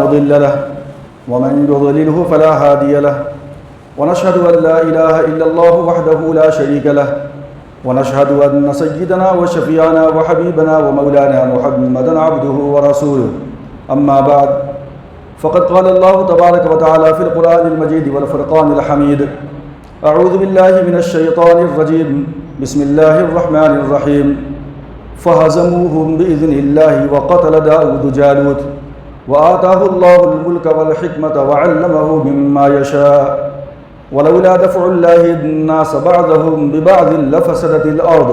مضل له ومن يضلله فلا هادي له ونشهد أن لا إله إلا الله وحده لا شريك له ونشهد أن سيدنا وشفيعنا وحبيبنا ومولانا محمدا عبده ورسوله أما بعد فقد قال الله تبارك وتعالى في القرآن المجيد والفرقان الحميد أعوذ بالله من الشيطان الرجيم بسم الله الرحمن الرحيم فهزموهم بإذن الله وقتل داود جالوت وآتاه الله الملك والحكمة وعلمه مما يشاء ولولا دفع الله الناس بعضهم ببعض لفسدت الأرض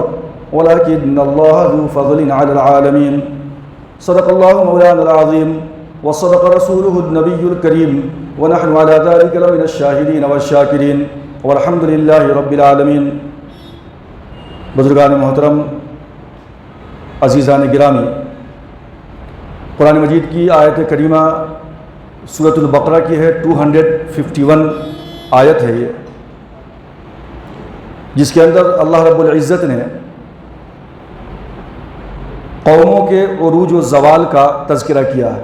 ولكن الله ذو فضل على العالمين صدق الله مولانا العظيم وصدق رسوله النبي الكريم ونحن على ذلك لمن الشاهدين والشاكرين والحمد لله رب العالمين. بزرگان محترم، عزیزان گرامی، قرآن مجید کی آیت کریمہ سورۃ البقرہ کی ہے، 251 آیت ہے یہ، جس کے اندر اللہ رب العزت نے قوموں کے عروج و زوال کا تذکرہ کیا ہے.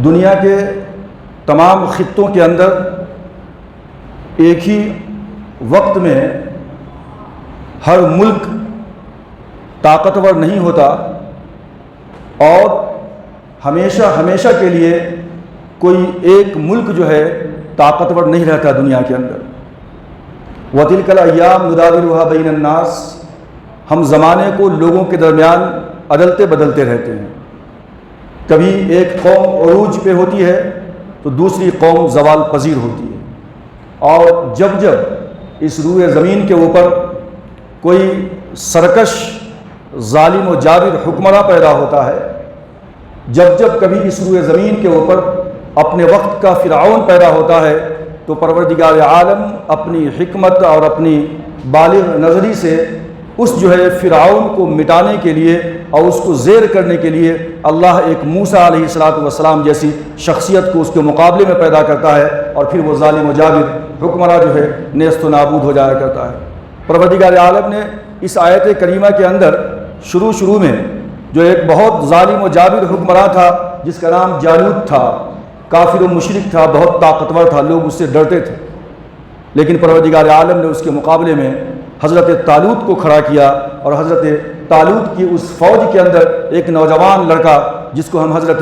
دنیا کے تمام خطوں کے اندر ایک ہی وقت میں ہر ملک طاقتور نہیں ہوتا اور ہمیشہ کے لیے کوئی ایک ملک جو ہے طاقتور نہیں رہتا دنیا کے اندر. وَتِلْكَ الْأَيَّامُ نُدَاوِلُهَا بَيْنَ النَّاسِ، ہم زمانے کو لوگوں کے درمیان عدلتے بدلتے رہتے ہیں. کبھی ایک قوم عروج پہ ہوتی ہے تو دوسری قوم زوال پذیر ہوتی ہے، اور جب اس روئے زمین کے اوپر کوئی سرکش ظالم و جابر حکمراں پیدا ہوتا ہے، جب کبھی اس روئے زمین کے اوپر اپنے وقت کا فرعون پیدا ہوتا ہے، تو پروردگار عالم اپنی حکمت اور اپنی بالغ نظری سے اس فرعون کو مٹانے کے لیے اور اس کو زیر کرنے کے لیے اللہ ایک موسیٰ علیہ السلام جیسی شخصیت کو اس کے مقابلے میں پیدا کرتا ہے، اور پھر وہ ظالم و جابر حکمراں نیست و نابود ہو جایا کرتا ہے. پروردگار عالم نے اس آیت کریمہ کے اندر شروع میں جو ایک بہت ظالم و جابر حکمراں تھا جس کا نام جالوت تھا، کافر و مشرک تھا، بہت طاقتور تھا، لوگ اس سے ڈرتے تھے، لیکن پروردگار عالم نے اس کے مقابلے میں حضرت طالوت کو کھڑا کیا، اور حضرت طالوت کی اس فوج کے اندر ایک نوجوان لڑکا جس کو ہم حضرت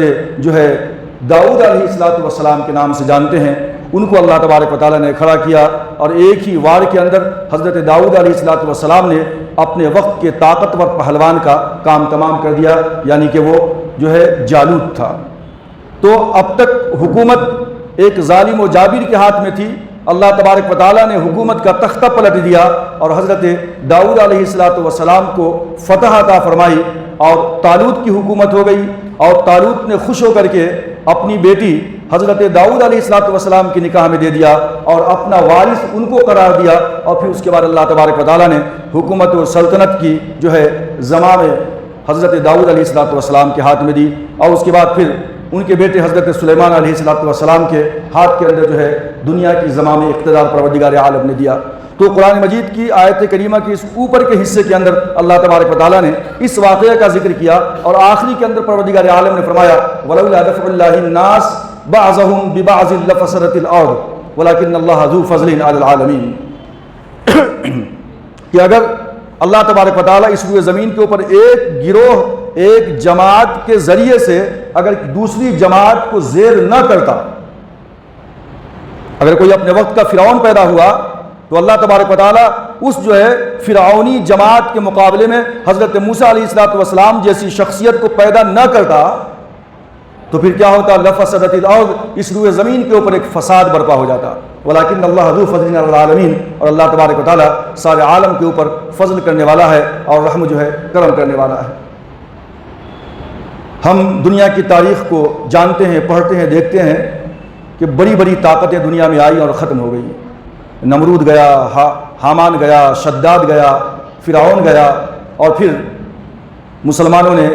داؤد علیہ السلام کے نام سے جانتے ہیں، ان کو اللہ تبارک و تعالیٰ نے کھڑا کیا، اور ایک ہی وار کے اندر حضرت داؤد علیہ السلام نے اپنے وقت کے طاقتور پہلوان کا کام تمام کر دیا، یعنی کہ وہ جالوت تھا. تو اب تک حکومت ایک ظالم و جابر کے ہاتھ میں تھی. اللہ تبارک و تعالیٰ نے حکومت کا تختہ پلٹ دیا اور حضرت داؤد علیہ السلام کو فتح عطا فرمائی، اور طالوت کی حکومت ہو گئی، اور طالوت نے خوش ہو کر کے اپنی بیٹی حضرت داؤد علیہ السلام کی نکاح میں دے دیا اور اپنا وارث ان کو قرار دیا. اور پھر اس کے بعد اللہ تبارک و تعالیٰ نے حکومت و سلطنت کی زمام حضرت داؤد علیہ السلام کے ہاتھ میں دی، اور اس کے بعد پھر ان کے بیٹے حضرت سلیمان علیہ السلام کے ہاتھ کے اندر دنیا کی زمام اقتدار پروردگار عالم نے دیا. تو قرآن مجید کی آیت کریمہ کے اس اوپر کے حصے کے اندر اللہ تبارک و تعالیٰ نے اس واقعہ کا ذکر کیا، اور آخری کے اندر پروردگار عالم نے فرمایا وَلَوْلَا دَفْعُ اللَّهِ النَّاسِ بَعْضَهُمْ بِبَعْضٍ لَفَسَدَتِ الْأَرْضُ وَلَكِنَّ اللَّهَ ذُو فَضْلٍ عَلَى الْعَالَمِينَ، کہ اگر اللہ تبارک و تعالیٰ اس روئے زمین کے اوپر ایک گروہ، ایک جماعت کے ذریعے سے اگر دوسری جماعت کو زیر نہ کرتا، اگر کوئی اپنے وقت کا فرعون پیدا ہوا تو اللہ تبارک و تعالیٰ اس فرعونی جماعت کے مقابلے میں حضرت موسیٰ علیہ السلام جیسی شخصیت کو پیدا نہ کرتا، تو پھر کیا ہوتا؟ لفسدت الارض، اس روئے زمین کے اوپر ایک فساد برپا ہو جاتا. ولیکن اللہ ذو فضل علی العالمین، اور اللہ تبارک و تعالیٰ سارے عالم کے اوپر فضل کرنے والا ہے اور رحم کرم کرنے والا ہے. ہم دنیا کی تاریخ کو جانتے ہیں، پڑھتے ہیں، دیکھتے ہیں کہ بڑی بڑی طاقتیں دنیا میں آئی اور ختم ہو گئی. نمرود گیا، حامان گیا، شداد گیا، فرعون گیا، اور پھر مسلمانوں نے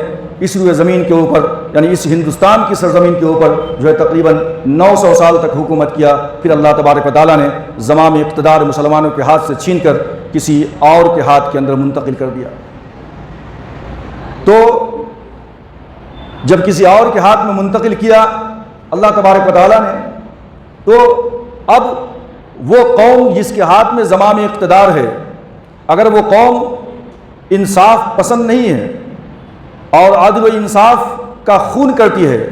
اس روئے زمین کے اوپر، یعنی اس ہندوستان کی سرزمین کے اوپر تقریباً 900 سال تک حکومت کیا. پھر اللہ تبارک و تعالیٰ نے زمام اقتدار مسلمانوں کے ہاتھ سے چھین کر کسی اور کے ہاتھ کے اندر منتقل کر دیا. تو جب کسی اور کے ہاتھ میں منتقل کیا اللہ تبارک و تعالیٰ نے، تو اب وہ قوم جس کے ہاتھ میں زمام اقتدار ہے، اگر وہ قوم انصاف پسند نہیں ہے اور عدل و انصاف کا خون کرتی ہے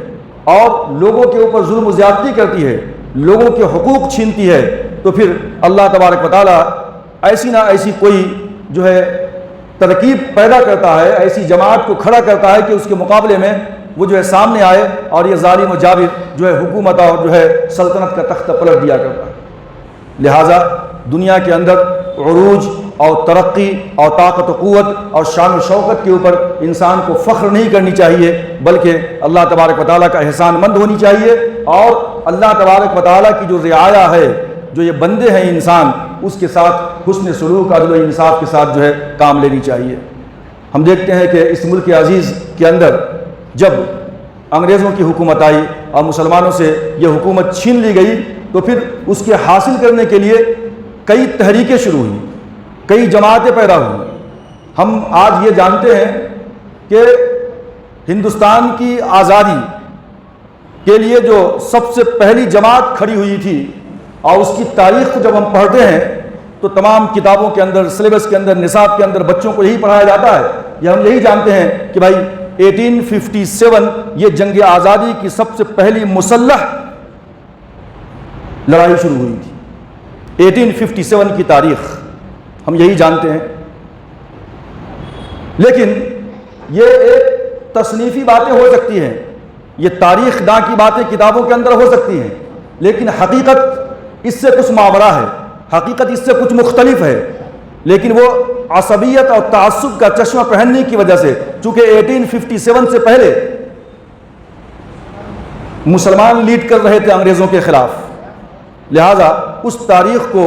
اور لوگوں کے اوپر ظلم و زیادتی کرتی ہے، لوگوں کے حقوق چھینتی ہے، تو پھر اللہ تبارک و تعالیٰ ایسی نہ ایسی کوئی جو ہے ترکیب پیدا کرتا ہے، ایسی جماعت کو کھڑا کرتا ہے کہ اس کے مقابلے میں وہ جو ہے سامنے آئے اور یہ ظالم و جابر جو ہے حکومت اور جو ہے سلطنت کا تختہ پلٹ دیا کرتا ہے۔ لہٰذا دنیا کے اندر عروج اور ترقی اور طاقت و قوت اور شان و شوکت کے اوپر انسان کو فخر نہیں کرنی چاہیے، بلکہ اللہ تبارک و تعالیٰ کا احسان مند ہونی چاہیے، اور اللہ تبارک و تعالیٰ کی جو رعایا ہے، جو یہ بندے ہیں انسان، اس کے ساتھ حسن سلوک عدل و انصاف کے ساتھ جو ہے کام لینی چاہیے۔ ہم دیکھتے ہیں کہ اس ملک عزیز کے اندر جب انگریزوں کی حکومت آئی اور مسلمانوں سے یہ حکومت چھین لی گئی، تو پھر اس کے حاصل کرنے کے لیے کئی تحریکیں شروع ہوئیں، کئی جماعتیں پیدا ہوئیں۔ ہم آج یہ جانتے ہیں کہ ہندوستان کی آزادی کے لیے جو سب سے پہلی جماعت کھڑی ہوئی تھی، اور اس کی تاریخ کو جب ہم پڑھتے ہیں تو تمام کتابوں کے اندر، سلیبس کے اندر، نصاب کے اندر بچوں کو یہی پڑھایا جاتا ہے، یا ہم یہی جانتے ہیں کہ بھائی 1857 یہ جنگ آزادی کی سب سے پہلی مسلح لڑائی شروع ہوئی تھی۔ 1857 کی تاریخ ہم یہی جانتے ہیں، لیکن یہ ایک تصنیفی باتیں ہو سکتی ہیں، یہ تاریخ داں کی باتیں کتابوں کے اندر ہو سکتی ہیں، لیکن حقیقت اس سے کچھ ماورا ہے، حقیقت اس سے کچھ مختلف ہے۔ لیکن وہ عصبیت اور تعصب کا چشمہ پہننے کی وجہ سے، چونکہ 1857 سے پہلے مسلمان لیڈ کر رہے تھے انگریزوں کے خلاف، لہٰذا اس تاریخ کو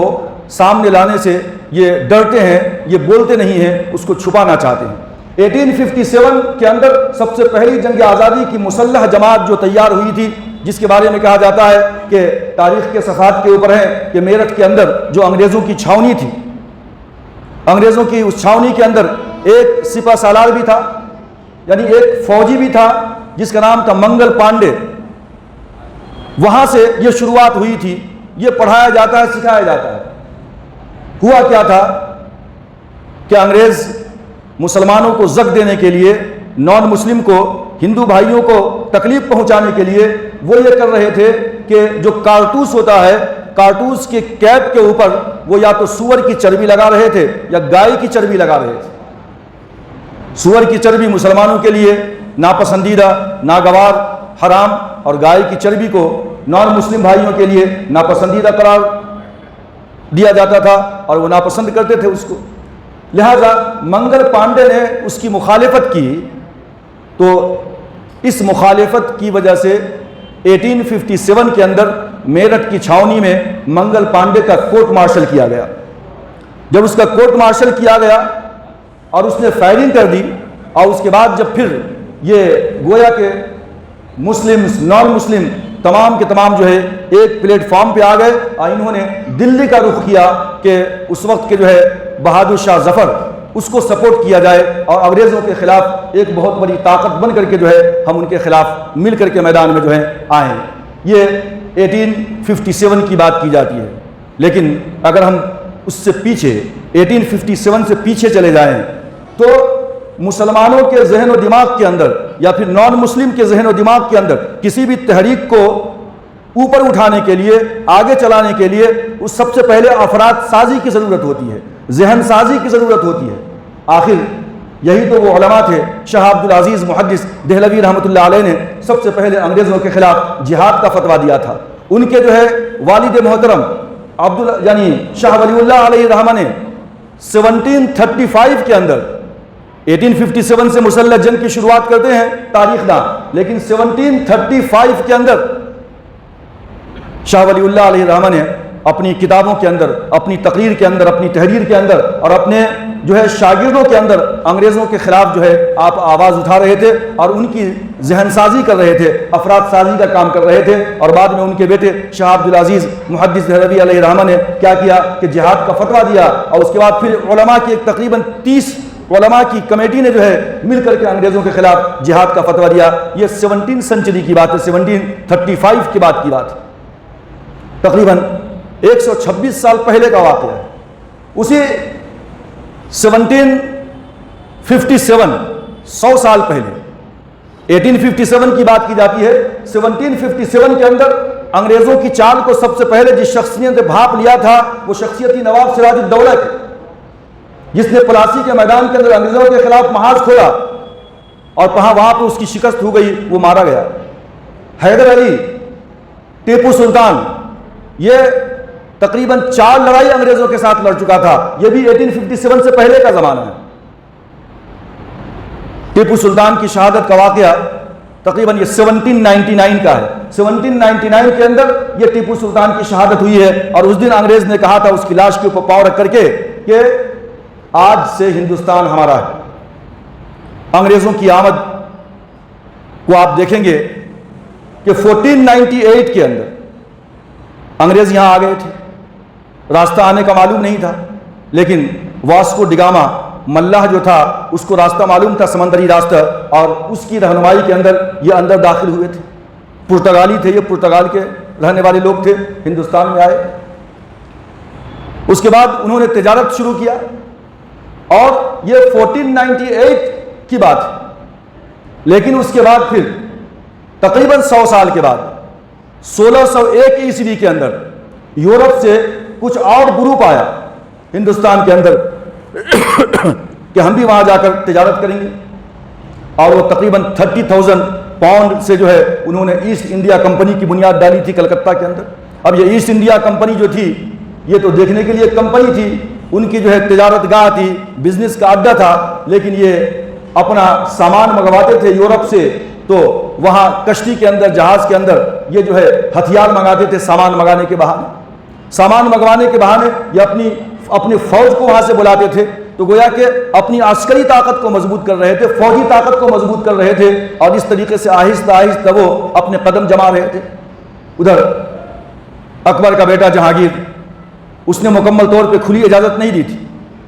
سامنے لانے سے یہ ڈرتے ہیں، یہ بولتے نہیں ہیں، اس کو چھپانا چاہتے ہیں۔ 1857 کے اندر سب سے پہلی جنگ آزادی کی مسلح جماعت جو تیار ہوئی تھی، جس کے بارے میں کہا جاتا ہے کہ تاریخ کے صفحات کے اوپر ہے کہ میرٹھ کے اندر جو انگریزوں کی چھاونی تھی، انگریزوں کی اس چھاونی کے اندر ایک سپہ سالار بھی تھا، یعنی ایک فوجی بھی تھا جس کا نام تھا منگل پانڈے۔ وہاں سے یہ شروعات ہوئی تھی، یہ پڑھایا جاتا ہے، سکھایا جاتا ہے۔ ہوا کیا تھا کہ انگریز مسلمانوں کو زگ دینے کے لیے، نان مسلم کو، ہندو بھائیوں کو تکلیف پہنچانے کے لیے وہ یہ کر رہے تھے کہ جو کارتوس ہوتا ہے، کارتوس کے کیپ کے اوپر وہ یا تو سور کی چربی لگا رہے تھے یا گائے کی چربی لگا رہے تھے۔ سور کی چربی مسلمانوں کے لیے ناپسندیدہ، ناگوار، حرام، اور گائے کی چربی کو نان مسلم بھائیوں کے لیے ناپسندیدہ قرار دیا جاتا تھا، اور وہ ناپسند کرتے تھے اس کو۔ لہذا منگل پانڈے نے اس کی مخالفت کی، تو اس مخالفت کی وجہ سے 1857 کے اندر میرٹھ کی چھاونی میں منگل پانڈے کا کورٹ مارشل کیا گیا۔ جب اس کا کورٹ مارشل کیا گیا اور اس نے فائرنگ کر دی، اور اس کے بعد جب پھر یہ گویا کہ مسلم نان مسلم تمام کے تمام جو ہے ایک پلیٹ فارم پہ آ گئے، اور انہوں نے دلی کا رخ کیا کہ اس وقت کے جو ہے بہادر شاہ ظفر، اس کو سپورٹ کیا جائے اور انگریزوں کے خلاف ایک بہت بڑی طاقت بن کر کے جو ہے ہم ان کے خلاف مل کر کے میدان میں جو ہے آئیں۔ یہ 1857 کی بات کی جاتی ہے، لیکن اگر ہم اس سے پیچھے 1857 سے پیچھے چلے جائیں تو مسلمانوں کے ذہن و دماغ کے اندر یا پھر نان مسلم کے ذہن و دماغ کے اندر کسی بھی تحریک کو اوپر اٹھانے کے لیے، آگے چلانے کے لیے اس سب سے پہلے افراد سازی کی ضرورت ہوتی ہے، ذہن سازی کی ضرورت ہوتی ہے۔ آخر یہی تو وہ علماء تھے، شاہ عبد العزیز محدث دہلوی رحمۃ اللہ علیہ نے سب سے پہلے انگریزوں کے خلاف جہاد کا فتویٰ دیا تھا۔ ان کے جو ہے والد محترم یعنی شاہ ولی اللہ علیہ رحمہ نے 1735 کے اندر 1857 سے مسلح جنگ کی شروعات کرتے ہیں تاریخ داں، لیکن 1735 کے اندر شاہ ولی اللہ علیہ رحمہ نے اپنی کتابوں کے اندر، اپنی تقریر کے اندر، اپنی تحریر کے اندر اور اپنے جو ہے شاگردوں کے اندر انگریزوں کے خلاف جو ہے آپ آواز اٹھا رہے تھے اور ان کی ذہن سازی کر رہے تھے، افراد سازی کا کام کر رہے تھے۔ اور بعد میں ان کے بیٹے شاہ عبد العزیز محدث دہلوی علیہ رحمہ نے کیا کیا کہ جہاد کا فتویٰ دیا، اور اس کے بعد پھر علماء کی ایک تقریباً 30 علماء کی کمیٹی نے جو ہے مل کر کے انگریزوں کے خلاف جہاد کا فتویٰ دیا. یہ 17 سنچری کی بات ہے, 1735 کے بعد کی بات ہے, تقریباً 126 سال پہلے کا واقعہ ہے. اسی 1757 100 سال پہلے 1857 کی بات کی جاتی ہے. 1757 کے اندر انگریزوں کی چال کو سب سے پہلے جس شخصیت نے بھاپ لیا تھا وہ شخصیت تھی نواب سراج الدولہ کی, جس نے پلاسی کے میدان کے اندر انگریزوں کے خلاف محاذ کھولا اور وہاں پہ اس کی شکست ہو گئی, وہ مارا گیا. حیدر علی, ٹیپو سلطان, یہ تقریباً 4 لڑائی انگریزوں کے ساتھ لڑ چکا تھا. یہ بھی 1857 سے پہلے کا زمانہ ہے. ٹیپو سلطان کی شہادت کا واقعہ تقریباً یہ 1799 کا ہے. 1799 کے اندر یہ ٹیپو سلطان کی شہادت ہوئی ہے, اور اس دن انگریز نے کہا تھا اس کی لاش کے اوپر پاؤں رکھ کر کے کہ آج سے ہندوستان ہمارا ہے. انگریزوں کی آمد کو آپ دیکھیں گے کہ 1498 کے اندر انگریز یہاں آ گئے تھے. راستہ آنے کا معلوم نہیں تھا, لیکن واسکو ڈگاما ملاح جو تھا اس کو راستہ معلوم تھا, سمندری راستہ, اور اس کی رہنمائی کے اندر یہ اندر داخل ہوئے تھے. پرتگالی تھے, یہ پرتگال کے رہنے والے لوگ تھے, ہندوستان میں آئے. اس کے بعد انہوں نے تجارت شروع کیا, اور یہ 1498 کی بات ہے. لیکن اس کے بعد پھر تقریباً 100 سال کے بعد 1601 عیسوی کے اندر یورپ سے کچھ اور گروپ آیا ہندوستان کے اندر کہ ہم بھی وہاں جا کر تجارت کریں گے, اور وہ تقریباً 30,000 پاؤنڈ سے جو ہے انہوں نے ایسٹ انڈیا کمپنی کی بنیاد ڈالی تھی کلکتہ کے اندر. اب یہ ایسٹ انڈیا کمپنی جو تھی یہ تو دیکھنے کے لیے ایک کمپنی تھی, ان کی جو ہے تجارت گاہ تھی, بزنس کا اڈا تھا, لیکن یہ اپنا سامان منگواتے تھے یورپ سے, تو وہاں کشتی کے اندر, جہاز کے اندر یہ جو ہے ہتھیار منگاتے تھے سامان منگانے کے بہانے. سامان منگوانے کے بہانے یہ اپنی فوج کو وہاں سے بلاتے تھے, تو گویا کہ اپنی عسکری طاقت کو مضبوط کر رہے تھے, فوجی طاقت کو مضبوط کر رہے تھے, اور اس طریقے سے آہستہ آہستہ وہ اپنے قدم جما رہے تھے. ادھر اکبر کا بیٹا جہانگیر, اس نے مکمل طور پہ کھلی اجازت نہیں دی تھی.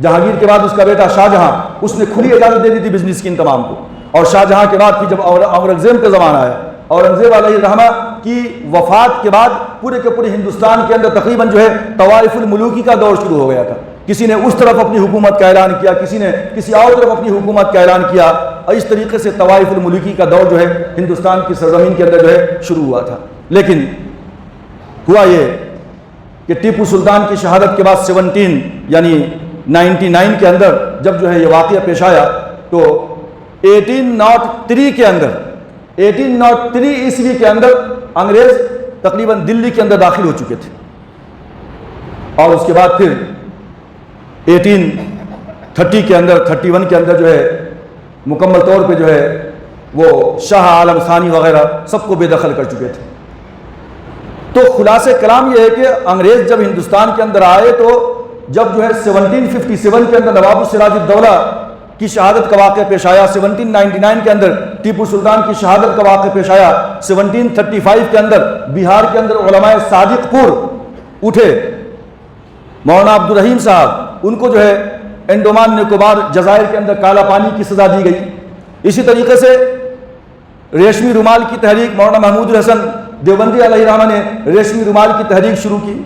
جہانگیر کے بعد اس کا بیٹا شاہجہاں, اس نے کھلی اجازت دے دی تھی بزنس کی ان تمام کو. اور شاہجہاں کے بعد پھر جب اورنگزیب کا زمانہ آیا, اورنگزیب علیہ الرحمہ کی وفات کے بعد پورے کے پورے ہندوستان کے اندر تقریباً جو ہے طوائف الملوکی کا دور شروع ہو گیا تھا. کسی نے اس طرف اپنی حکومت کا اعلان کیا, کسی نے کسی اور طرف اپنی حکومت کا اعلان کیا, اور اس طریقے سے طوائف الملوکی کا دور جو ہے ہندوستان کی سرزمین کے اندر جو ہے شروع ہوا تھا. لیکن ہوا یہ کہ ٹیپو سلطان کی شہادت کے بعد 1799 کے اندر جب جو ہے یہ واقعہ پیش آیا, تو 1803 کے اندر 1803 عیسوی کے اندر انگریز تقریباً دلی کے اندر داخل ہو چکے تھے, اور اس کے بعد پھر 1830 کے اندر 31 کے اندر جو ہے مکمل طور پہ جو ہے وہ شاہ عالم ثانی وغیرہ سب کو بے دخل کر چکے تھے. تو خلاصہ کلام یہ ہے کہ انگریز جب ہندوستان کے اندر آئے, تو جب جو ہے 1757 کے اندر نواب سراج الدولہ کی شہادت کا واقعہ پیش آیا, 1799 کے اندر ٹیپو سلطان کی شہادت کا واقعہ پیش آیا, 1735 کے اندر بہار کے اندر علماء صادق پور اٹھے, مولانا عبد الرحیم صاحب ان کو جو ہے انڈومان نکوبار جزائر کے اندر کالا پانی کی سزا دی گئی. اسی طریقے سے ریشمی رومال کی تحریک, مولانا محمود الحسن دیوبندی علیہ الرحمہ نے ریشمی رومال کی تحریک شروع کی.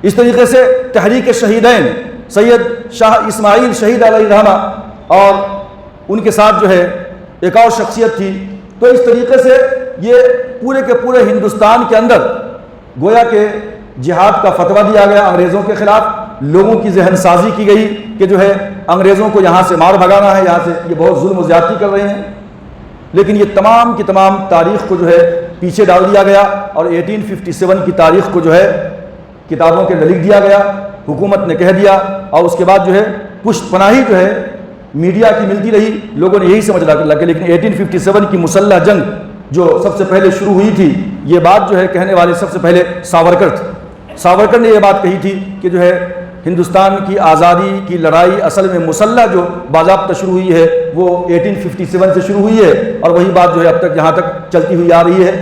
اس طریقے سے تحریک شہیدین سید شاہ اسماعیل شہید علیہ الرحمہ اور ان کے ساتھ جو ہے ایک اور شخصیت تھی. تو اس طریقے سے یہ پورے کے پورے ہندوستان کے اندر گویا کہ جہاد کا فتویٰ دیا گیا انگریزوں کے خلاف. لوگوں کی ذہن سازی کی گئی کہ جو ہے انگریزوں کو یہاں سے مار بھگانا ہے, یہاں سے یہ بہت ظلم و زیادتی کر رہے ہیں. لیکن یہ تمام کی تمام تاریخ کو جو ہے پیچھے ڈال دیا گیا, اور 1857 کی تاریخ کو جو ہے کتابوں کے اندر لکھ دیا گیا, حکومت نے کہہ دیا, اور اس کے بعد جو ہے پشت پناہی جو ہے میڈیا کی ملتی رہی. لوگوں نے یہی سمجھ لگا, لیکن 1857 کی مسلح جنگ جو سب سے پہلے شروع ہوئی تھی, یہ بات جو ہے کہنے والے سب سے پہلے ساورکر تھے. ساورکر نے یہ بات کہی تھی کہ جو ہے ہندوستان کی آزادی کی لڑائی اصل میں مسلح جو باضابطہ شروع ہوئی ہے وہ 1857 سے شروع ہوئی ہے, اور وہی بات جو ہے اب تک یہاں تک چلتی ہوئی آ رہی ہے,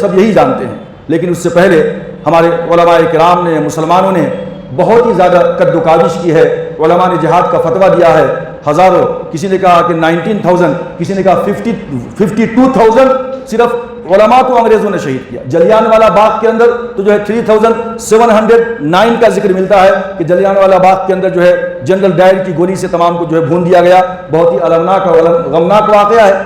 سب یہی جانتے ہیں. لیکن اس سے پہلے ہمارے علماء کرام نے, مسلمانوں نے بہت ہی زیادہ قد و کاوش کی ہے. علماء نے جہاد کا فتویٰ دیا ہے, ہزاروں، کسی نے کہا کہ 19,000، کسی نے کہا 52,000 صرف علماء کو انگریزوں نے شہید کیا۔ جلیان والا باغ کے اندر تو جو ہے 3709 کا ذکر ملتا ہے کہ جلیان والا باغ کے اندر جو ہے جنرل ڈائر کی گولی سے تمام کو جو ہے بھون دیا گیا۔ بہت ہی المناک اور غمناک واقعہ ہے۔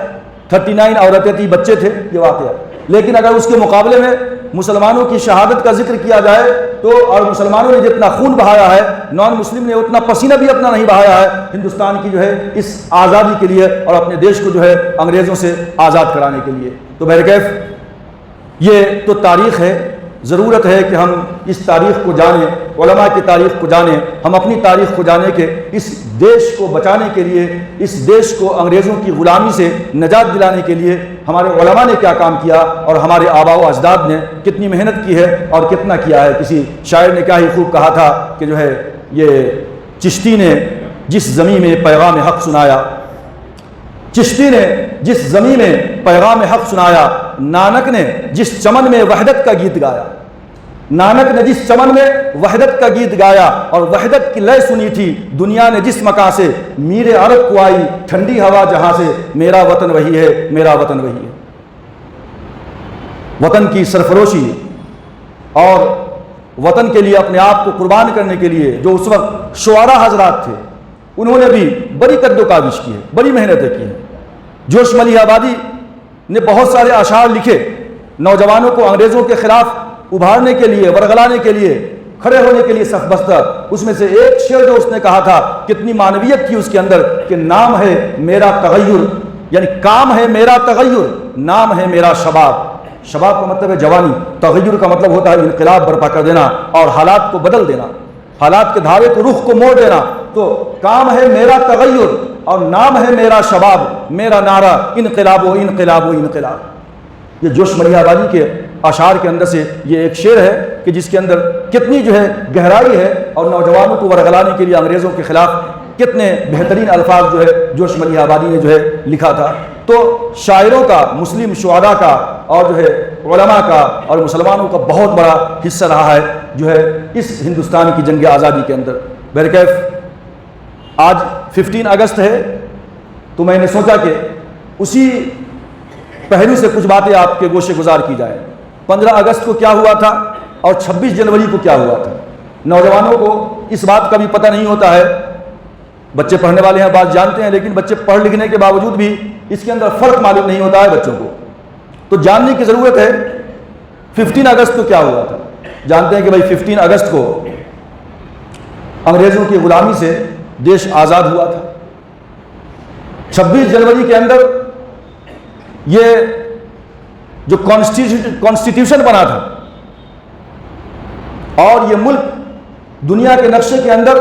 39 عورتیں تھیں، بچے تھے، یہ واقعہ۔ لیکن اگر اس کے مقابلے میں مسلمانوں کی شہادت کا ذکر کیا جائے تو، اور مسلمانوں نے جتنا خون بہایا ہے، نان مسلم نے اتنا پسینہ بھی اپنا نہیں بہایا ہے ہندوستان کی جو ہے اس آزادی کے لیے اور اپنے دیش کو جو ہے انگریزوں سے آزاد کرانے کے لیے۔ تو بہرکیف یہ تو تاریخ ہے، ضرورت ہے کہ ہم اس تاریخ کو جانیں، علماء کی تاریخ کو جانیں، ہم اپنی تاریخ کو جانیں کہ اس دیش کو بچانے کے لیے، اس دیش کو انگریزوں کی غلامی سے نجات دلانے کے لیے ہمارے علماء نے کیا کام کیا اور ہمارے آباء و اجداد نے کتنی محنت کی ہے اور کتنا کیا ہے۔ کسی شاعر نے کیا ہی خوب کہا تھا کہ جو ہے یہ چشتی نے جس زمین میں پیغام حق سنایا، چشتی نے جس زمین میں پیغام حق سنایا، نانک نے جس چمن میں وحدت کا گیت گایا، نانک نے جس چمن میں وحدت کا گیت گایا اور وحدت کی لے سنی تھی، دنیا نے جس مکان سے میر عرب کو آئی ٹھنڈی ہوا جہاں سے، میرا وطن وہی ہے، میرا وطن وہی ہے۔ وطن کی سرفروشی اور وطن کے لیے اپنے آپ کو قربان کرنے کے لیے جو اس وقت شعراء حضرات تھے، انہوں نے بھی بڑی قد و کاوش کی ہے، بڑی محنتیں کی ہیں۔ جوش ملیح آبادی نے بہت سارے اشعار لکھے نوجوانوں کو انگریزوں کے خلاف ابھارنے کے لیے، ورغلانے کے لیے، کھڑے ہونے کے لیے صف بستر۔ اس میں سے ایک شعر جو اس نے کہا تھا، کتنی معنویت تھی اس کے اندر کہ نام ہے میرا تغیر، یعنی کام ہے میرا تغیر، نام ہے میرا شباب۔ شباب کا مطلب ہے جوانی، تغیر کا مطلب ہوتا ہے انقلاب برپا کر دینا اور حالات کو بدل دینا، حالات کے دھارے کو رخ کو موڑ دینا۔ تو کام ہے میرا تغیر اور نام ہے میرا شباب، میرا نعرہ انقلاب و انقلاب و انقلاب۔ یہ جوش ملیح آبادی کے اشعار کے اندر سے یہ ایک شعر ہے کہ جس کے اندر کتنی جو ہے گہرائی ہے اور نوجوانوں کو ورغلانے کے لیے انگریزوں کے خلاف کتنے بہترین الفاظ جو ہے جوش ملیح آبادی نے جو ہے لکھا تھا۔ تو شاعروں کا، مسلم شعراء کا اور جو ہے علماء کا اور مسلمانوں کا بہت بڑا حصہ رہا ہے جو ہے اس ہندوستان کی جنگ آزادی کے اندر۔ بہرکیف آج 15 اگست ہے تو میں نے سوچا کہ اسی پہلو سے کچھ باتیں آپ کے گوشے گزار کی جائیں۔ 15 اگست کو کیا ہوا تھا اور 26 جنوری کو کیا ہوا تھا؟ نوجوانوں کو اس بات کا بھی پتہ نہیں ہوتا ہے، بچے پڑھنے والے ہیں بات جانتے ہیں، لیکن بچے پڑھ لکھنے کے باوجود بھی اس کے اندر فرق معلوم نہیں ہوتا ہے بچوں کو، تو جاننے کی ضرورت ہے 15 اگست کو کیا ہوا تھا۔ جانتے ہیں کہ بھائی 15 اگست کو انگریزوں کی غلامی سے دیش آزاد ہوا تھا۔ 26 جنوری کے اندر یہ جو کانسٹیٹیوشن بنا تھا اور یہ ملک دنیا کے نقشے کے اندر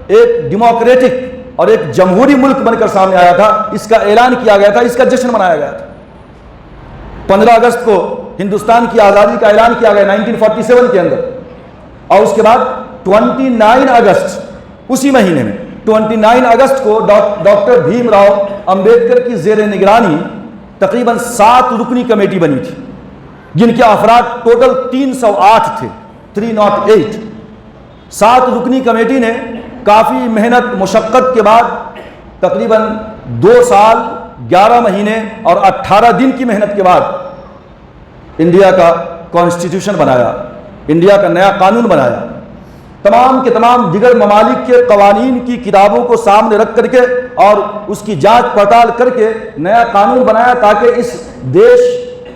ایک ڈیموکریٹک اور ایک جمہوری ملک بن کر سامنے آیا تھا، اس کا اعلان کیا گیا تھا، اس کا جشن منایا گیا تھا۔ 15 اگست کو ہندوستان کی آزادی کا اعلان کیا گیا 1947 کے اندر، اور اس کے بعد 29 اگست اسی مہینے میں 29 اگست کو ڈاکٹر بھیم راؤ امبیڈکر کی زیر نگرانی تقریباً 7 رکنی کمیٹی بنی تھی، جن کے افراد ٹوٹل 308 تھے، 308۔ 7 رکنی کمیٹی نے کافی محنت مشقت کے بعد تقریباً 2 سال 11 مہینے اور 18 دن کی محنت کے بعد انڈیا کا کانسٹیٹیوشن بنایا، انڈیا کا نیا قانون بنایا، تمام کے تمام دیگر ممالک کے قوانین کی کتابوں کو سامنے رکھ کر کے اور اس کی جانچ پڑتال کر کے نیا قانون بنایا تاکہ اس دیش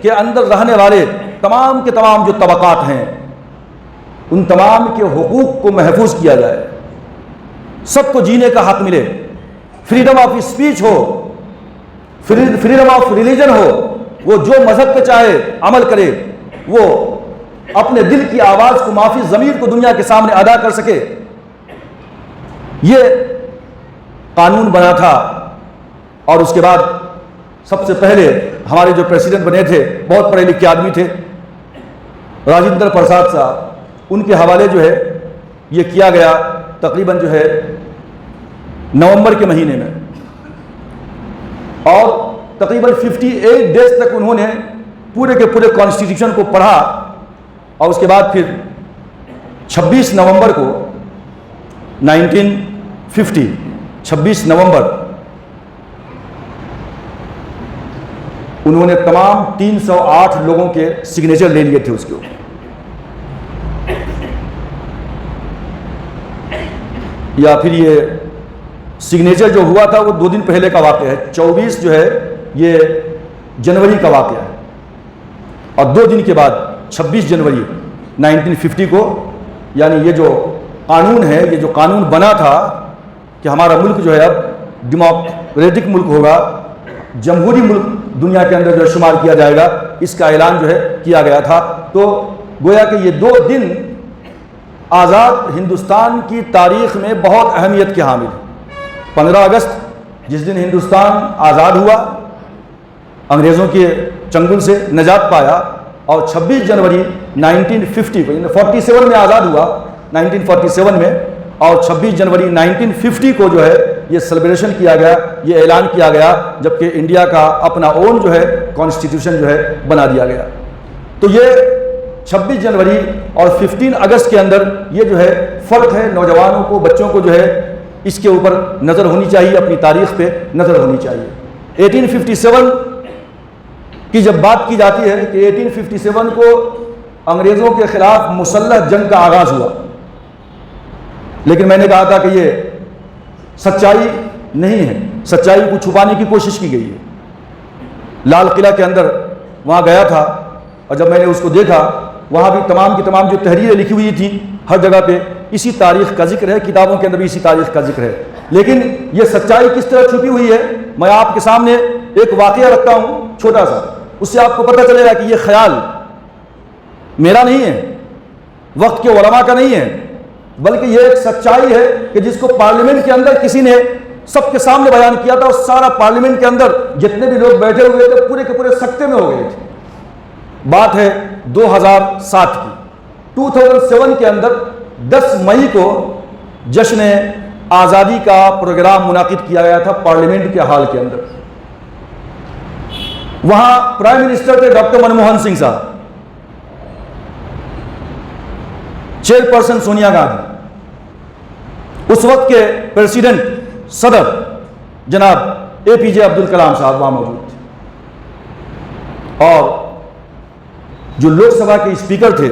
کے اندر رہنے والے تمام کے تمام جو طبقات ہیں ان تمام کے حقوق کو محفوظ کیا جائے، سب کو جینے کا حق ملے، فریڈم آف اسپیچ ہو، فریڈم آف ریلیجن ہو، وہ جو مذہب پہ چاہے عمل کرے، وہ اپنے دل کی آواز کو معافی ضمیر کو دنیا کے سامنے ادا کر سکے۔ یہ قانون بنا تھا اور اس کے بعد سب سے پہلے ہمارے جو پریزیڈنٹ بنے تھے بہت پڑھے لکھے آدمی تھے، راجندر پرساد صاحب، ان کے حوالے جو ہے یہ کیا گیا تقریباً جو ہے نومبر کے مہینے میں، اور تقریباً 58 ڈیز تک انہوں نے پورے کے پورے کانسٹیٹیوشن کو پڑھا، اور اس کے بعد پھر 26 نومبر کو 1950 26 نومبر انہوں نے تمام 308 لوگوں کے سگنیچر لے لیے تھے اس کے اوپر. یا پھر یہ سگنیچر جو ہوا تھا وہ 2 دن پہلے کا واقعہ ہے. 24 جو ہے یہ جنوری کا واقعہ ہے, اور 2 دن کے بعد 26 جنوری 1950 کو, یعنی یہ جو قانون ہے, یہ جو قانون بنا تھا کہ ہمارا ملک جو ہے اب ڈیموکریٹک ملک ہوگا, جمہوری ملک دنیا کے اندر جو شمار کیا جائے گا, اس کا اعلان جو ہے کیا گیا تھا. تو گویا کہ یہ 2 دن آزاد ہندوستان کی تاریخ میں بہت اہمیت کے حامل ہیں. 15 اگست جس دن ہندوستان آزاد ہوا, انگریزوں کے چنگل سے نجات پایا, اور 26 جنوری 1950 کو, 47 میں آزاد ہوا 1947 میں, اور 26 جنوری 1950 کو جو ہے یہ سیلیبریشن کیا گیا, یہ اعلان کیا گیا, جبکہ انڈیا کا اپنا اون جو ہے کانسٹیٹیوشن جو ہے بنا دیا گیا. تو یہ 26 جنوری اور 15 اگست کے اندر یہ جو ہے فرق ہے. نوجوانوں کو, بچوں کو جو ہے اس کے اوپر نظر ہونی چاہیے, اپنی تاریخ پہ نظر ہونی چاہیے. 1857 کی جب بات کی جاتی ہے کہ 1857 کو انگریزوں کے خلاف مسلح جنگ کا آغاز ہوا, لیکن میں نے کہا تھا کہ یہ سچائی نہیں ہے, سچائی کو چھپانے کی کوشش کی گئی ہے. لال قلعہ کے اندر وہاں گیا تھا, اور جب میں نے اس کو دیکھا, وہاں بھی تمام کی تمام جو تحریریں لکھی ہوئی تھیں ہر جگہ پہ اسی تاریخ کا ذکر ہے, کتابوں کے اندر بھی اسی تاریخ کا ذکر ہے. لیکن یہ سچائی کس طرح چھپی ہوئی ہے, میں آپ کے سامنے ایک واقعہ رکھتا ہوں چھوٹا سا, اس سے آپ کو پتہ چلے گا کہ یہ خیال میرا نہیں ہے, وقت کے علماء کا نہیں ہے, بلکہ یہ ایک سچائی ہے کہ جس کو پارلیمنٹ کے اندر کسی نے سب کے سامنے بیان کیا تھا, اور سارا پارلیمنٹ کے اندر جتنے بھی لوگ بیٹھے ہوئے تھے پورے کے پورے سکتے میں ہو گئے تھے. بات ہے 2007 کی. 2007 کے اندر 10 مئی کو جشن آزادی کا پروگرام منعقد کیا گیا تھا پارلیمنٹ کے ہال کے اندر. وہاں پرائم منسٹر تھے ڈاکٹر منموہن سنگھ صاحب, چیئرپرسن سونیا گاندھی, اس وقت کے پریزیڈنٹ صدر جناب APJ عبد الکلام صاحب وہاں موجود تھے, اور جو لوک سبھا کے اسپیکر تھے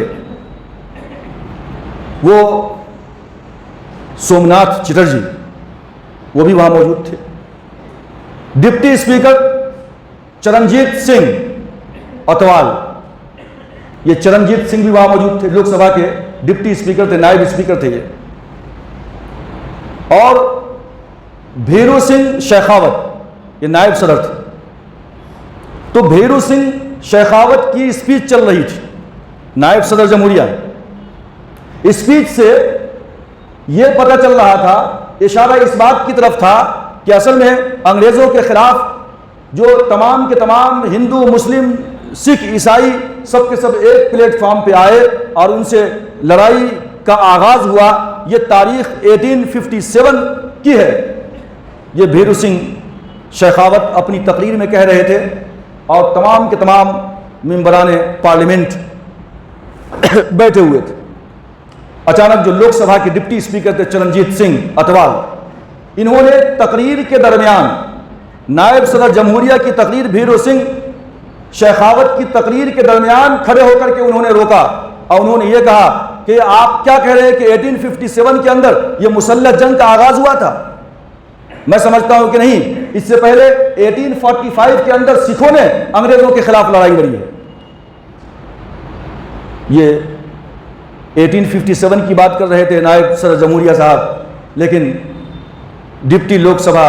وہ سومناتھ چٹرجی, وہ بھی وہاں موجود تھے. ڈپٹی اسپیکر چرنجیت سنگھ اتوال, یہ چرنجیت سنگھ بھی وہاں موجود تھے, لوک سبھا کے ڈپٹی اسپیکر تھے, نائب اسپیکر تھے یہ. اور بھیرو سنگھ شیخاوت یہ نائب صدر تھے. تو بھیرو سنگھ شیخاوت کی اسپیچ چل رہی تھی, نائب صدر جمہوریہ. اسپیچ سے یہ پتہ چل رہا تھا, اشارہ اس بات کی طرف تھا کہ اصل میں انگریزوں کے خلاف جو تمام کے تمام ہندو, مسلم, سکھ, عیسائی سب کے سب ایک پلیٹ فارم پہ آئے اور ان سے لڑائی کا آغاز ہوا. یہ تاریخ 1857 کی ہے. یہ بھیرو سنگھ شیخاوت اپنی تقریر میں کہہ رہے تھے, اور تمام کے تمام ممبران پارلیمنٹ بیٹھے ہوئے تھے. اچانک جو لوک سبھا کے ڈپٹی اسپیکر تھے چرنجیت سنگھ اتوال, انہوں نے تقریر کے درمیان نائب صدر جمہوریہ کی تقریر, بھیرو سنگھ شیخاوت کی تقریر کے درمیان کھڑے ہو کر کے انہوں نے روکا, اور انہوں نے یہ کہا کہ آپ کیا کہہ رہے ہیں کہ 1857 کے اندر یہ مسلح جنگ کا آغاز ہوا تھا؟ میں سمجھتا ہوں کہ نہیں, اس سے پہلے 1845 کے اندر سکھوں نے انگریزوں کے خلاف لڑائی لڑی ہے. یہ 1857 کی بات کر رہے تھے نائب صدر جمہوریہ صاحب, لیکن ڈپٹی لوک سبھا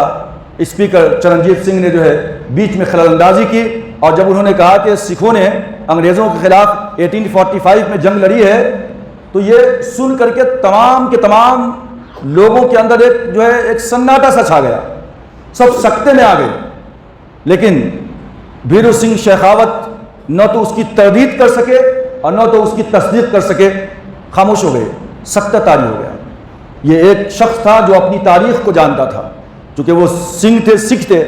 اسپیکر چرنجیت سنگھ نے جو ہے بیچ میں خلل اندازی کی, اور جب انہوں نے کہا کہ سکھوں نے انگریزوں کے خلاف 1845 میں جنگ لڑی ہے, تو یہ سن کر کے تمام کے تمام لوگوں کے اندر ایک جو ہے ایک سناٹا سا چھا گیا, سب سکتے میں آ گئے. لیکن بھیرو سنگھ شیخاوت نہ تو اس کی تردید کر سکے اور نہ تو اس کی تصدیق کر سکے, خاموش ہو گئے, سکتہ طاری ہو گیا. یہ ایک شخص تھا جو اپنی تاریخ کو جانتا تھا, چونکہ وہ سنگھ تھے, سکھ تھے,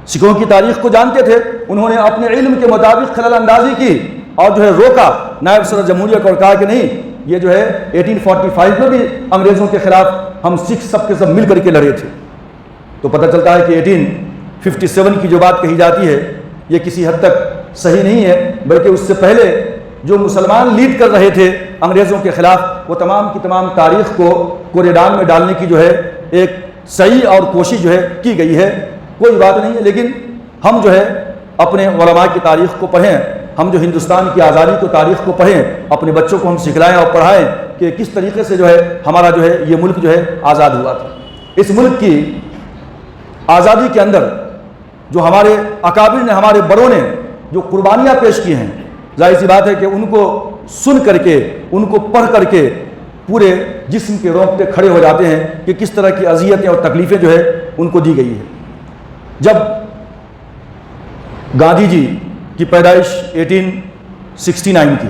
سکھوں کی تاریخ کو جانتے تھے. انہوں نے اپنے علم کے مطابق خلل اندازی کی اور جو ہے روکا نائب صدر جمہوریہ کو, اور کہا کہ نہیں, یہ جو ہے 1845 میں بھی انگریزوں کے خلاف ہم سکھ سب کے سب مل کر کے لڑے تھے. تو پتہ چلتا ہے کہ 1857 کی جو بات کہی جاتی ہے یہ کسی حد تک صحیح نہیں ہے، بلکہ اس سے پہلے جو مسلمان لیڈ کر رہے تھے انگریزوں کے خلاف، وہ تمام کی تمام تاریخ کو کوریڈان میں ڈالنے کی جو ہے ایک صحیح اور کوشش جو ہے کی گئی ہے، کوئی بات نہیں ہے۔ لیکن ہم جو ہے اپنے علماء کی تاریخ کو پڑھیں، ہم جو ہندوستان کی آزادی کو تاریخ کو پڑھیں، اپنے بچوں کو ہم سکھلائیں اور پڑھائیں کہ کس طریقے سے جو ہے ہمارا جو ہے یہ ملک جو ہے آزاد ہوا تھا۔ اس ملک کی آزادی کے اندر جو ہمارے اکابر نے، ہمارے بڑوں نے جو قربانیاں پیش کی ہیں، ظاہر سی بات ہے کہ ان کو سن کر کے، ان کو پڑھ کر کے پورے جسم کے رونگٹے کھڑے ہو جاتے ہیں کہ کس طرح کی اذیتیں اور تکلیفیں جو ہے ان کو دی گئی ہے۔ جب گاندھی جی کی پیدائش 1869 کی،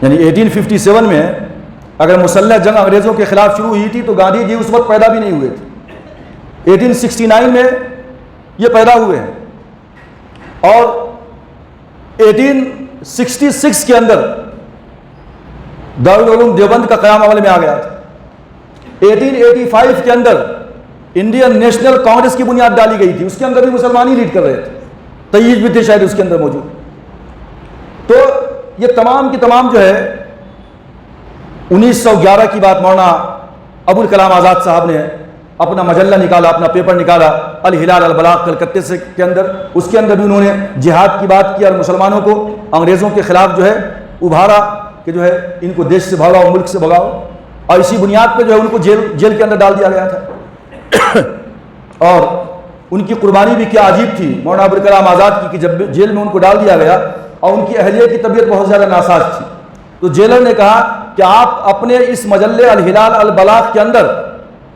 یعنی 1857 میں اگر مسلح جنگ انگریزوں کے خلاف شروع ہوئی تھی تو گاندھی جی اس وقت پیدا بھی نہیں ہوئے تھے۔ 1869 میں یہ پیدا ہوئے ہیں اور 1866 کے اندر دارالعلوم دیوبند کا قیام عمل میں آ گیا تھا۔ 1885 کے اندر انڈین نیشنل کانگریس کی بنیاد ڈالی گئی تھی، اس کے اندر بھی مسلمان ہی لیڈ کر رہے تھے، تیج بھی تھے شاید اس کے اندر موجود۔ تو یہ تمام کی تمام جو ہے 1911 کی بات مولانا ابوالکلام آزاد صاحب نے اپنا مجلہ نکالا، اپنا پیپر نکالا الہلال البلاغ کلکتے سے کے اندر، اس کے اندر بھی انہوں نے جہاد کی بات کی اور مسلمانوں کو انگریزوں کے خلاف جو ہے ابھارا کہ جو ہے ان کو دیش سے بھگاؤ، ملک سے بھگاؤ، اور اسی بنیاد پہ جو ہے ان کو جیل کے اندر ڈال دیا گیا تھا۔ اور ان کی قربانی بھی کیا عجیب تھی مولانا ابوالکلام آزاد کی کہ جب جیل میں ان کو ڈال دیا گیا اور ان کی اہلیہ کی طبیعت بہت زیادہ ناساز تھی، تو جیلر نے کہا کہ آپ اپنے اس مجلے الہلال البلاغ کے اندر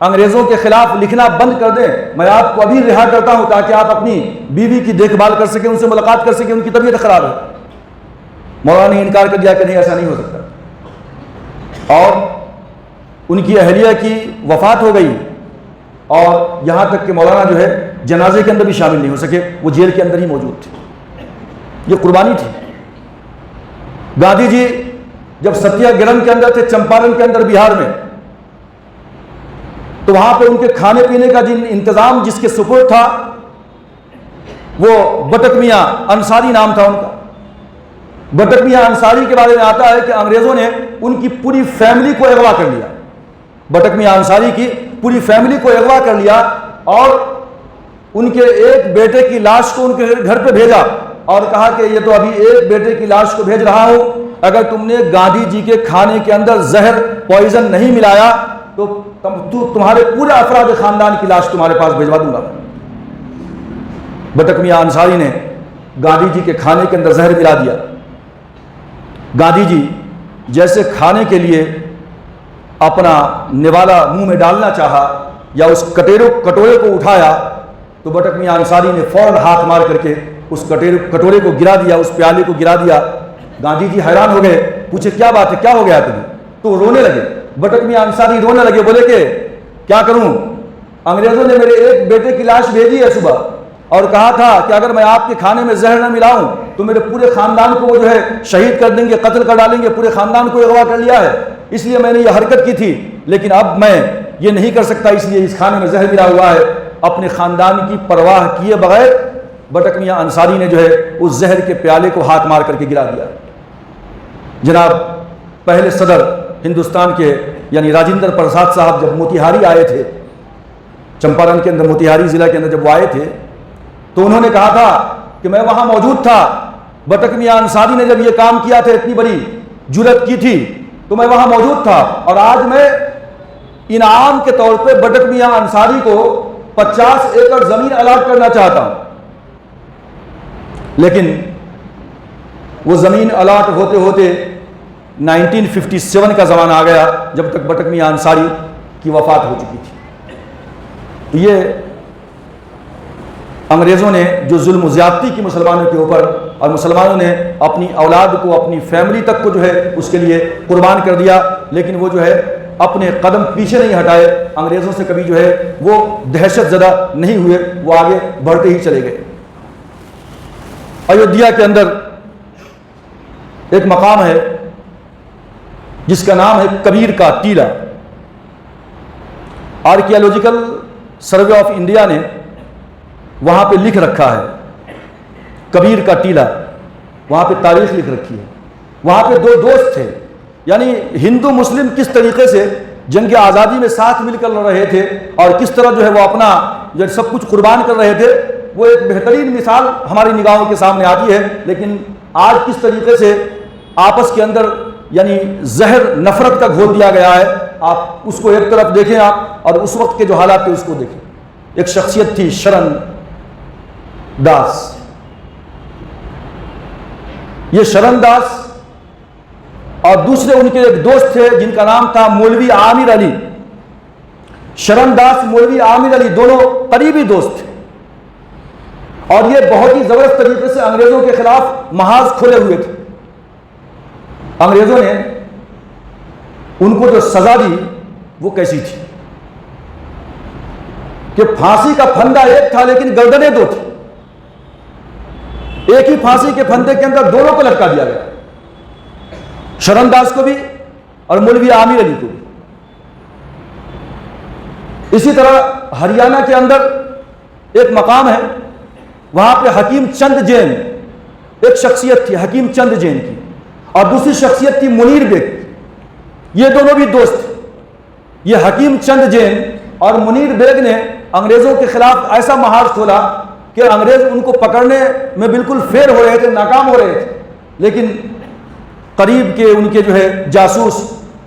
انگریزوں کے خلاف لکھنا بند کر دیں، میں آپ کو ابھی رہا کرتا ہوں تاکہ آپ اپنی بیوی کی دیکھ بھال کر سکیں، ان سے ملاقات کر سکیں، ان کی طبیعت خراب ہے۔ مولانا نے انکار کر دیا کہ نہیں، ایسا نہیں ہو سکتا، اور ان کی اہلیہ کی وفات ہو گئی اور یہاں تک کہ مولانا جو ہے جنازے کے اندر بھی شامل نہیں ہو سکے، وہ جیل کے اندر ہی موجود تھے۔ یہ قربانی تھی۔ گاندھی جی جب ستیہ گرہ کے اندر تھے، چمپارن کے اندر بہار میں، تو وہاں پہ ان کے کھانے پینے کا جن انتظام جس کے سپرد تھا وہ بٹک میاں انصاری نام تھا ان کا۔ بٹک میاں انصاری کے بارے میں آتا ہے کہ انگریزوں نے ان کی پوری فیملی کو اغوا کر لیا، بٹک میاں انصاری کی پوری فیملی کو اغوا کر لیا اور ان کے ایک بیٹے کی لاش کو ان کے گھر پہ بھیجا اور کہا کہ یہ تو ابھی ایک بیٹے کی لاش کو بھیج رہا ہوں، اگر تم نے گاندھی جی کے کھانے کے اندر زہر پوائزن نہیں ملایا تو تمہارے پورے افراد خاندان کی لاش تمہارے پاس بھیجوا دوں گا۔ بٹک میاں انصاری نے گاندھی جی کے کھانے کے اندر زہر ملا دیا۔ گاندھی جی جیسے کھانے کے لیے اپنا نوالا منہ میں ڈالنا چاہا یا اس کٹورے کو اٹھایا تو بٹک میاں انصاری نے فوراً ہاتھ مار کر کے اس کٹورے کو گرا دیا، اس پیالے کو گرا دیا۔ گاندھی جی حیران ہو گئے، پوچھے کیا بات ہے، کیا ہو گیا تمہیں؟ تو وہ رونے لگے، بٹک میاں انصاری رونے لگے، بولے کہ کیا کروں، انگریزوں نے میرے ایک بیٹے کی لاش بھیجی ہے صبح اور کہا تھا کہ اگر میں آپ کے کھانے میں زہر نہ ملاؤں تو میرے پورے خاندان کو وہ جو ہے شہید کر دیں گے، قتل کر ڈالیں گے، پورے خاندان کو اغوا کر لیا ہے، اس لیے میں نے یہ حرکت کی تھی، لیکن اب میں یہ نہیں کر سکتا، اس لیے اس کھانے میں زہر ملا ہوا ہے۔ اپنے خاندان کی پرواہ کیے بغیر بٹک میاں انصاری نے جو ہے اس زہر کے پیالے کو ہاتھ مار کر کے گرا دیا۔ جناب پہلے صدر ہندوستان کے یعنی راجندر پرساد صاحب جب موتیہاری آئے تھے، چمپارن کے اندر موتیہاری ضلع کے اندر جب وہ آئے تھے تو انہوں نے کہا تھا کہ میں وہاں موجود تھا، بٹک میاں انصاری نے جب یہ کام کیا تھا، اتنی بڑی جرأت کی تھی تو میں وہاں موجود تھا، اور آج میں انعام کے طور پہ بٹک میاں انصاری کو 50 ایکڑ زمین الاٹ کرنا چاہتا ہوں۔ لیکن وہ زمین الاٹ ہوتے ہوتے 1957 کا زمانہ آ گیا جب تک بٹک میاں انصاری کی وفات ہو چکی تھی۔ یہ انگریزوں نے جو ظلم و زیادتی کی مسلمانوں کے اوپر، اور مسلمانوں نے اپنی اولاد کو، اپنی فیملی تک کو جو ہے اس کے لیے قربان کر دیا، لیکن وہ جو ہے اپنے قدم پیچھے نہیں ہٹائے، انگریزوں سے کبھی جو ہے وہ دہشت زدہ نہیں ہوئے، وہ آگے بڑھتے ہی چلے گئے۔ ایودھیا کے اندر ایک مقام ہے جس کا نام ہے کبیر کا ٹیلہ۔ آرکیالوجیکل سروے آف انڈیا نے وہاں پہ لکھ رکھا ہے، کبیر کا ٹیلہ، وہاں پہ تاریخ لکھ رکھی ہے. وہاں پہ دو دوست تھے، یعنی ہندو مسلم کس طریقے سے جنگ آزادی میں ساتھ مل کر لڑ رہے تھے اور کس طرح جو ہے وہ اپنا جو سب کچھ قربان کر رہے تھے، وہ ایک بہترین مثال ہماری نگاہوں کے سامنے آتی ہے. لیکن آج کس طریقے سے آپس کے اندر یعنی زہر نفرت کا گھول دیا گیا ہے. آپ اس کو ایک طرف دیکھیں آپ، اور اس وقت کے جو حالات تھے اس کو دیکھیں. ایک شخصیت تھی شرن داس. یہ شرن داس اور دوسرے ان کے ایک دوست تھے جن کا نام تھا مولوی عامر علی. شرن داس، مولوی عامر علی دونوں قریبی دوست تھے، اور یہ بہت ہی زبردست طریقے سے انگریزوں کے خلاف محاذ کھولے ہوئے تھے. انگریزوں نے ان کو جو سزا دی وہ کیسی تھی کہ پھانسی کا پھندا ایک تھا لیکن گردنیں دو تھی. ایک ہی پھانسی کے پھندے کے اندر دونوں کو لٹکا دیا گیا، شرن داس کو بھی اور مولوی عامر علی کو بھی. اسی طرح ہریانہ کے اندر ایک مقام ہے، وہاں پہ حکیم چند جین ایک شخصیت تھی، حکیم چند جین کی، اور دوسری شخصیت تھی منیر بیگ. یہ دونوں بھی دوست تھے. یہ حکیم چند جین اور منیر بیگ نے انگریزوں کے خلاف ایسا محاذ کھولا کہ انگریز ان کو پکڑنے میں بالکل فیل ہو رہے تھے، ناکام ہو رہے تھے. لیکن قریب کے ان کے جو ہے جاسوس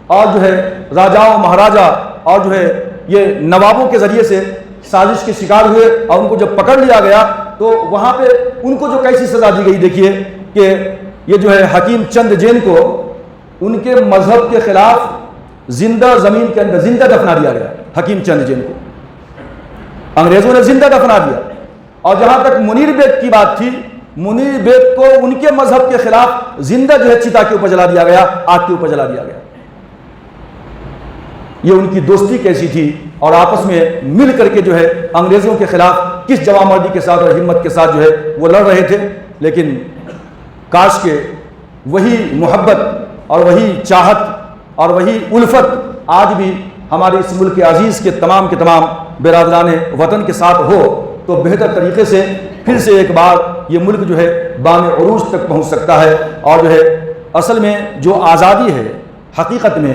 اور جو ہے راجاؤں مہاراجا اور جو ہے یہ نوابوں کے ذریعے سے سازش کے شکار ہوئے، اور ان کو جب پکڑ لیا گیا تو وہاں پہ ان کو جو کیسی سزا دی گئی دیکھیے کہ یہ جو ہے حکیم چند جین کو ان کے مذہب کے خلاف زندہ زمین کے اندر زندہ دفنا دیا گیا. حکیم چند جین کو انگریزوں نے زندہ دفنا دیا. اور جہاں تک منیر بیگ کی بات تھی، منیر بیگ کو ان کے مذہب کے خلاف زندہ جو ہے چتا کے اوپر جلا دیا گیا، آگ کے اوپر جلا دیا گیا. یہ ان کی دوستی کیسی تھی، اور آپس میں مل کر کے جو ہے انگریزوں کے خلاف کس جوانمردی کے ساتھ اور ہمت کے ساتھ جو ہے وہ لڑ رہے تھے. لیکن کاش کہ وہی محبت اور وہی چاہت اور وہی الفت آج بھی ہمارے اس ملک عزیز کے تمام برادران وطن کے ساتھ ہو، تو بہتر طریقے سے پھر سے ایک بار یہ ملک جو ہے بام عروج تک پہنچ سکتا ہے. اور جو ہے اصل میں جو آزادی ہے حقیقت میں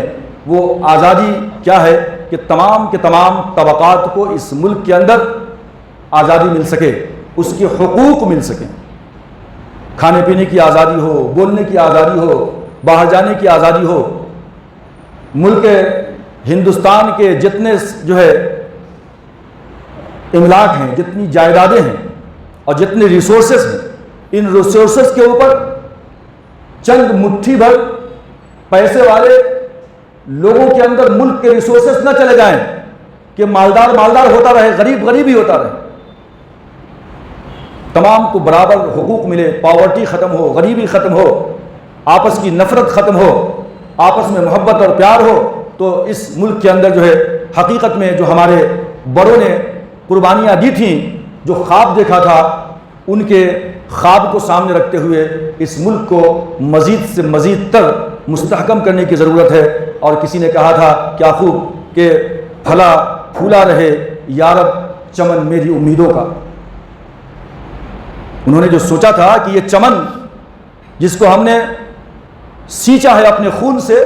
وہ آزادی کیا ہے کہ تمام کے تمام طبقات کو اس ملک کے اندر آزادی مل سکے، اس کے حقوق مل سکیں. کھانے پینے کی آزادی ہو، بولنے کی آزادی ہو، باہر جانے کی آزادی ہو. ملک ہندوستان کے جتنے جو ہے املاک ہیں، جتنی جائیدادیں ہیں اور جتنے ریسورسز ہیں، ان ریسورسز کے اوپر چند مٹھی بھر پیسے والے لوگوں کے اندر ملک کے ریسورسز نہ چلے جائیں کہ مالدار مالدار ہوتا رہے، غریب غریب ہی ہوتا رہے. تمام کو برابر حقوق ملے، پاورٹی ختم ہو، غریبی ختم ہو، آپس کی نفرت ختم ہو، آپس میں محبت اور پیار ہو. تو اس ملک کے اندر جو ہے حقیقت میں جو ہمارے بڑوں نے قربانیاں دی تھیں، جو خواب دیکھا تھا، ان کے خواب کو سامنے رکھتے ہوئے اس ملک کو مزید سے مزید تر مستحکم کرنے کی ضرورت ہے. اور کسی نے کہا تھا کیا خوب کہ پھلا پھولا رہے یارب چمن میری امیدوں کا. انہوں نے جو سوچا تھا کہ یہ چمن جس کو ہم نے سینچا ہے اپنے خون سے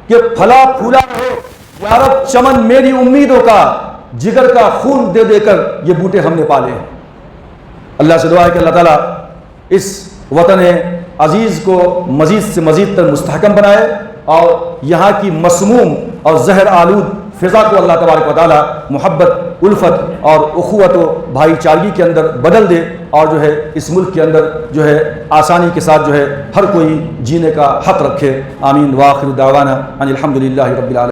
کہ پھلا پھولا رہے یارب چمن میری امیدوں کا، جگر کا خون دے دے کر یہ بوٹے ہم نے پالے ہیں. اللہ سے دعا ہے کہ اللہ تعالیٰ اس وطن عزیز کو مزید سے مزید تر مستحکم بنائے، اور یہاں کی مسموم اور زہر آلود فضا کو اللہ تبارک و تعالیٰ محبت، الفت اور اخوت و بھائی چارگی کے اندر بدل دے، اور جو ہے اس ملک کے اندر جو ہے آسانی کے ساتھ جو ہے ہر کوئی جینے کا حق رکھے. آمین. وآخر دعوانا ان الحمد للہ رب العالمین.